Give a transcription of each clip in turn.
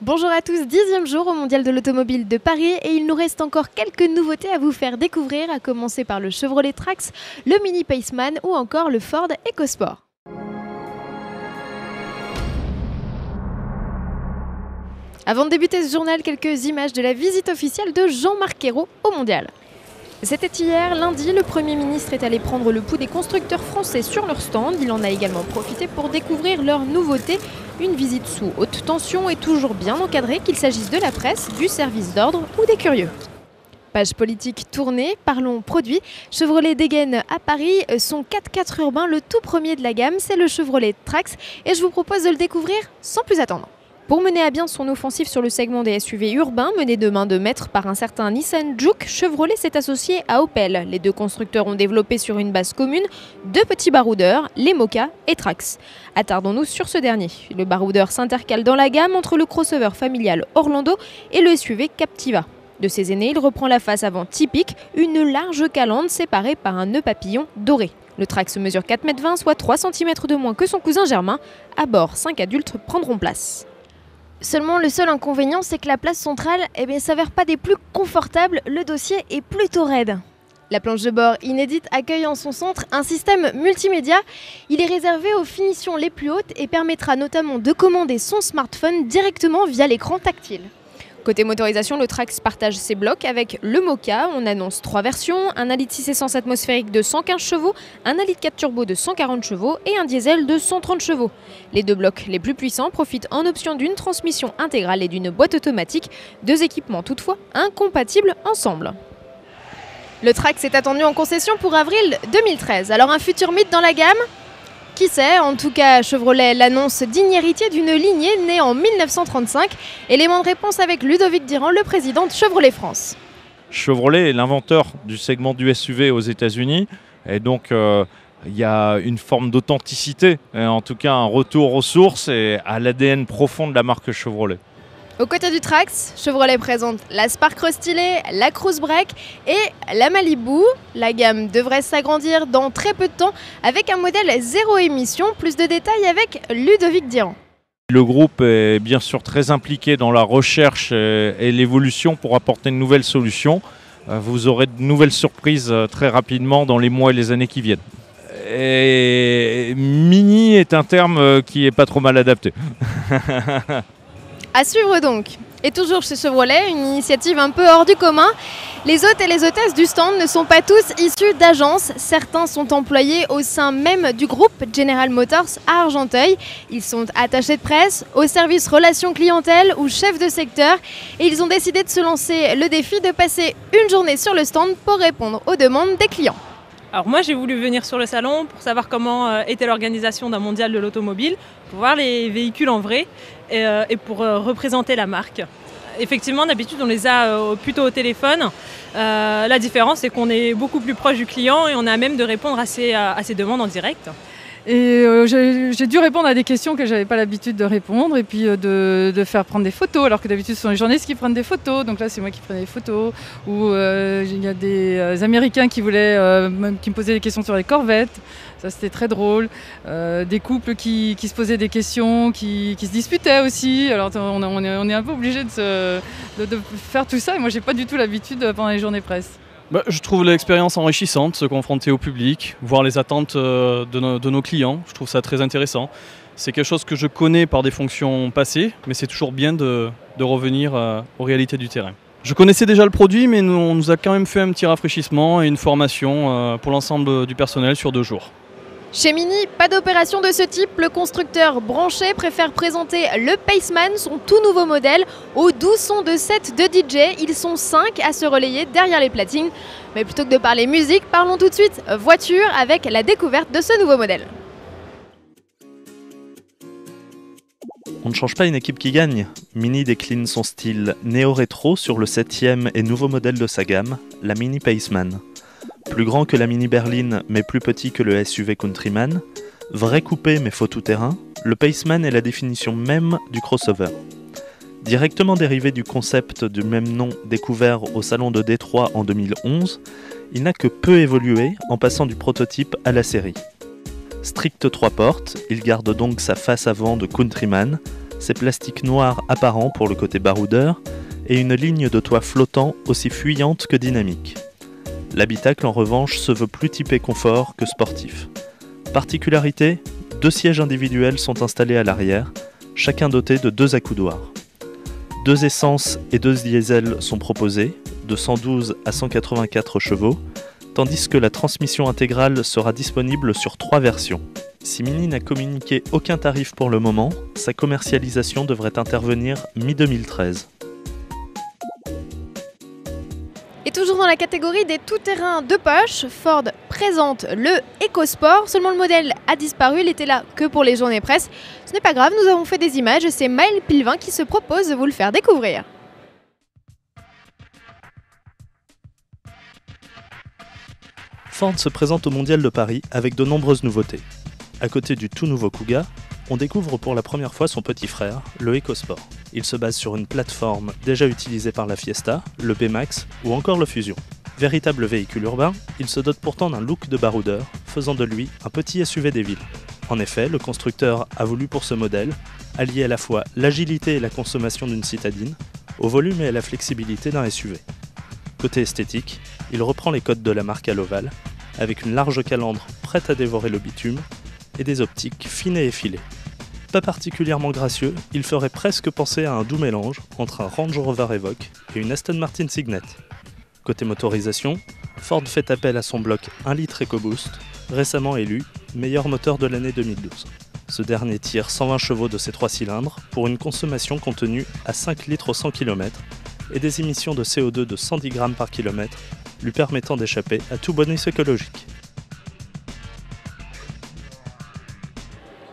Bonjour à tous, 10e jour au Mondial de l'Automobile de Paris et il nous reste encore quelques nouveautés à vous faire découvrir, à commencer par le Chevrolet Trax, le Mini Paceman ou encore le Ford EcoSport. Avant de débuter ce journal, quelques images de la visite officielle de Jean-Marc Ayrault au Mondial. C'était hier, lundi, le Premier ministre est allé prendre le pouls des constructeurs français sur leur stand. Il en a également profité pour découvrir leurs nouveautés. Une visite sous haute tension et toujours bien encadrée, qu'il s'agisse de la presse, du service d'ordre ou des curieux. Page politique tournée, parlons produits. Chevrolet dégaine à Paris son 4x4 urbain, le tout premier de la gamme, c'est le Chevrolet Trax et je vous propose de le découvrir sans plus attendre. Pour mener à bien son offensive sur le segment des SUV urbains, mené de main de maître par un certain Nissan Juke, Chevrolet s'est associé à Opel. Les deux constructeurs ont développé sur une base commune deux petits baroudeurs, les Moka et Trax. Attardons-nous sur ce dernier. Le baroudeur s'intercale dans la gamme entre le crossover familial Orlando et le SUV Captiva. De ses aînés, il reprend la face avant typique, une large calandre séparée par un nœud papillon doré. Le Trax mesure 4,20 m, soit 3 cm de moins que son cousin germain. À bord, 5 adultes prendront place. Seulement, le seul inconvénient, c'est que la place centrale s'avère pas des plus confortables, le dossier est plutôt raide. La planche de bord inédite accueille en son centre un système multimédia. Il est réservé aux finitions les plus hautes et permettra notamment de commander son smartphone directement via l'écran tactile. Côté motorisation, le Trax partage ses blocs avec le Moka. On annonce 3 versions, un 1,6 litre essence atmosphérique de 115 chevaux, un 1,4 litre turbo de 140 chevaux et un diesel de 130 chevaux. Les deux blocs les plus puissants profitent en option d'une transmission intégrale et d'une boîte automatique, deux équipements toutefois incompatibles ensemble. Le Trax est attendu en concession pour avril 2013. Alors un futur mythe dans la gamme ? Qui sait, en tout cas Chevrolet l'annonce digne héritier d'une lignée née en 1935. Élément de réponse avec Ludovic Dirand, le président de Chevrolet France. Chevrolet est l'inventeur du segment du SUV aux États-Unis et donc il y a une forme d'authenticité, en tout cas un retour aux sources et à l'ADN profond de la marque Chevrolet. Aux côtés du Trax, Chevrolet présente la Spark restylée, la Cruise Break et la Malibu. La gamme devrait s'agrandir dans très peu de temps avec un modèle zéro émission. Plus de détails avec Ludovic Dirand. Le groupe est bien sûr très impliqué dans la recherche et l'évolution pour apporter de nouvelles solutions. Vous aurez de nouvelles surprises très rapidement dans les mois et les années qui viennent. Et mini est un terme qui n'est pas trop mal adapté. À suivre donc. Et toujours chez Chevrolet, une initiative un peu hors du commun. Les hôtes et les hôtesses du stand ne sont pas tous issus d'agences. Certains sont employés au sein même du groupe General Motors à Argenteuil. Ils sont attachés de presse, au service relations clientèle ou chefs de secteur. Et ils ont décidé de se lancer le défi de passer une journée sur le stand pour répondre aux demandes des clients. Alors moi j'ai voulu venir sur le salon pour savoir comment était l'organisation d'un mondial de l'automobile, pour voir les véhicules en vrai et pour représenter la marque. Effectivement d'habitude on les a plutôt au téléphone. La différence c'est qu'on est beaucoup plus proche du client et on est à même de répondre à ses demandes en direct. Et j'ai dû répondre à des questions que je n'avais pas l'habitude de répondre et puis de faire prendre des photos, alors que d'habitude ce sont les journalistes qui prennent des photos, donc là c'est moi qui prenais des photos. Ou il y a des Américains qui me posaient des questions sur les Corvettes, ça c'était très drôle. Des couples qui se posaient des questions, qui se disputaient aussi, alors on est un peu obligé de faire tout ça et moi j'ai pas du tout l'habitude pendant les journées presse. Je trouve l'expérience enrichissante, se confronter au public, voir les attentes de nos clients. Je trouve ça très intéressant. C'est quelque chose que je connais par des fonctions passées, mais c'est toujours bien de revenir aux réalités du terrain. Je connaissais déjà le produit, mais on nous a quand même fait un petit rafraîchissement et une formation pour l'ensemble du personnel sur 2 jours. Chez Mini, pas d'opération de ce type. Le constructeur branché préfère présenter le Paceman, son tout nouveau modèle, au doux son de 7 de DJ. Ils sont 5 à se relayer derrière les platines. Mais plutôt que de parler musique, parlons tout de suite voiture avec la découverte de ce nouveau modèle. On ne change pas une équipe qui gagne. Mini décline son style néo-rétro sur le 7e et nouveau modèle de sa gamme, la Mini Paceman. Plus grand que la Mini Berline, mais plus petit que le SUV Countryman, vrai coupé mais faux tout-terrain, le Paceman est la définition même du crossover. Directement dérivé du concept du même nom découvert au salon de Détroit en 2011, il n'a que peu évolué en passant du prototype à la série. Strict 3 portes, il garde donc sa face avant de Countryman, ses plastiques noirs apparents pour le côté baroudeur et une ligne de toit flottant aussi fuyante que dynamique. L'habitacle en revanche se veut plus typé confort que sportif. Particularité, 2 sièges individuels sont installés à l'arrière, chacun doté de 2 accoudoirs. 2 essences et 2 diesels sont proposés, de 112 à 184 chevaux, tandis que la transmission intégrale sera disponible sur 3 versions. Si Mini n'a communiqué aucun tarif pour le moment, sa commercialisation devrait intervenir mi-2013. Et toujours dans la catégorie des tout-terrains de poche, Ford présente le EcoSport. Seulement le modèle a disparu, il était là que pour les journées presse. Ce n'est pas grave, nous avons fait des images et c'est Maël Pilvin qui se propose de vous le faire découvrir. Ford se présente au Mondial de Paris avec de nombreuses nouveautés. À côté du tout nouveau Kuga, on découvre pour la première fois son petit frère, le EcoSport. Il se base sur une plateforme déjà utilisée par la Fiesta, le P-Max ou encore le Fusion. Véritable véhicule urbain, il se dote pourtant d'un look de baroudeur, faisant de lui un petit SUV des villes. En effet, le constructeur a voulu pour ce modèle allier à la fois l'agilité et la consommation d'une citadine, au volume et à la flexibilité d'un SUV. Côté esthétique, il reprend les codes de la marque à l'ovale, avec une large calandre prête à dévorer le bitume et des optiques fines et effilées. Pas particulièrement gracieux, il ferait presque penser à un doux mélange entre un Range Rover Evoque et une Aston Martin Signet. Côté motorisation, Ford fait appel à son bloc 1 litre EcoBoost, récemment élu meilleur moteur de l'année 2012. Ce dernier tire 120 chevaux de ses 3 cylindres pour une consommation contenue à 5 litres au 100 km et des émissions de CO2 de 110 grammes par kilomètre, lui permettant d'échapper à tout bonus écologique.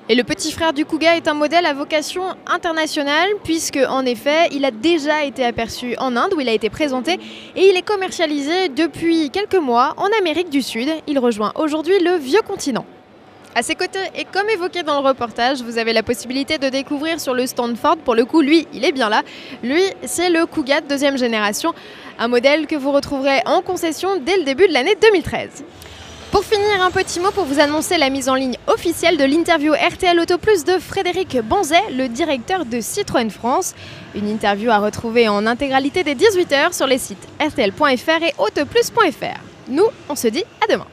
Et le petit frère du Kuga est un modèle à vocation internationale puisque, en effet, il a déjà été aperçu en Inde où il a été présenté et il est commercialisé depuis quelques mois en Amérique du Sud. Il rejoint aujourd'hui le vieux continent. À ses côtés, et comme évoqué dans le reportage, vous avez la possibilité de découvrir sur le stand Ford, pour le coup, lui, il est bien là. Lui, c'est le Kuga de 2e génération, un modèle que vous retrouverez en concession dès le début de l'année 2013. Pour finir, un petit mot pour vous annoncer la mise en ligne officielle de l'interview RTL Auto Plus de Frédéric Banzet, le directeur de Citroën France. Une interview à retrouver en intégralité dès 18h sur les sites rtl.fr et autoplus.fr. Nous, on se dit à demain.